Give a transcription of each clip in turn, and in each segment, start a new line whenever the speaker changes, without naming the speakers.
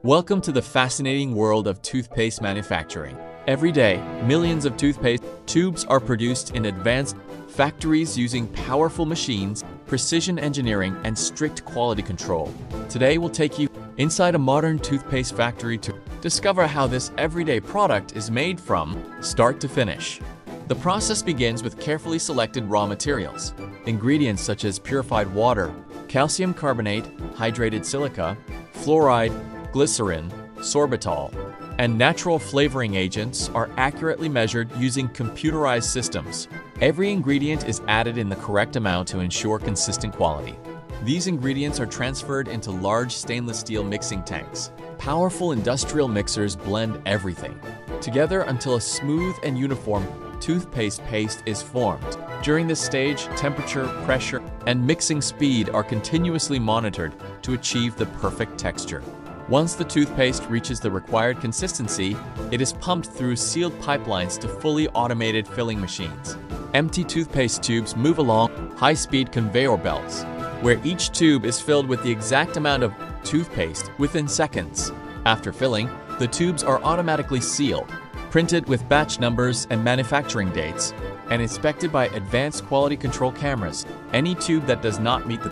Welcome to the fascinating world of toothpaste manufacturing. Every day, millions of toothpaste tubes are produced in advanced factories using powerful machines, precision engineering, and strict quality control. Today, we'll take you inside a modern toothpaste factory to discover how this everyday product is made from start to finish. The process begins with carefully selected raw materials. Ingredients such as purified water, calcium carbonate, hydrated silica, fluoride, glycerin, sorbitol, and natural flavoring agents are accurately measured using computerized systems. Every ingredient is added in the correct amount to ensure consistent quality. These ingredients are transferred into large stainless steel mixing tanks. Powerful industrial mixers blend everything together until a smooth and uniform toothpaste paste is formed. During this stage, temperature, pressure, and mixing speed are continuously monitored to achieve the perfect texture. Once the toothpaste reaches the required consistency, it is pumped through sealed pipelines to fully automated filling machines. Empty toothpaste tubes move along high-speed conveyor belts, where each tube is filled with the exact amount of toothpaste within seconds. After filling, the tubes are automatically sealed, printed with batch numbers and manufacturing dates, and inspected by advanced quality control cameras. Any tube that does not meet the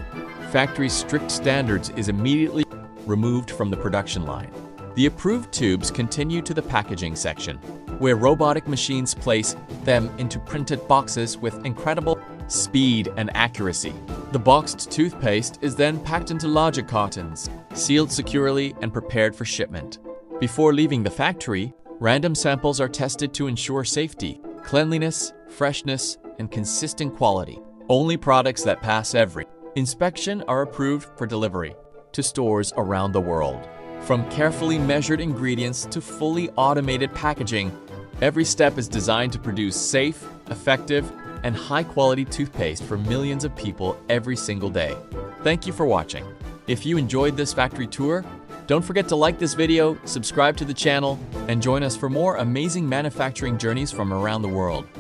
factory's strict standards is immediately removed from the production line. The approved tubes continue to the packaging section, where robotic machines place them into printed boxes with incredible speed and accuracy. The boxed toothpaste is then packed into larger cartons, sealed securely and prepared for shipment. Before leaving the factory, random samples are tested to ensure safety, cleanliness, freshness, and consistent quality. Only products that pass every inspection are approved for delivery to stores around the world. From carefully measured ingredients to fully automated packaging, every step is designed to produce safe, effective, and high-quality toothpaste for millions of people every single day. Thank you for watching. If you enjoyed this factory tour, don't forget to like this video, subscribe to the channel, and join us for more amazing manufacturing journeys from around the world.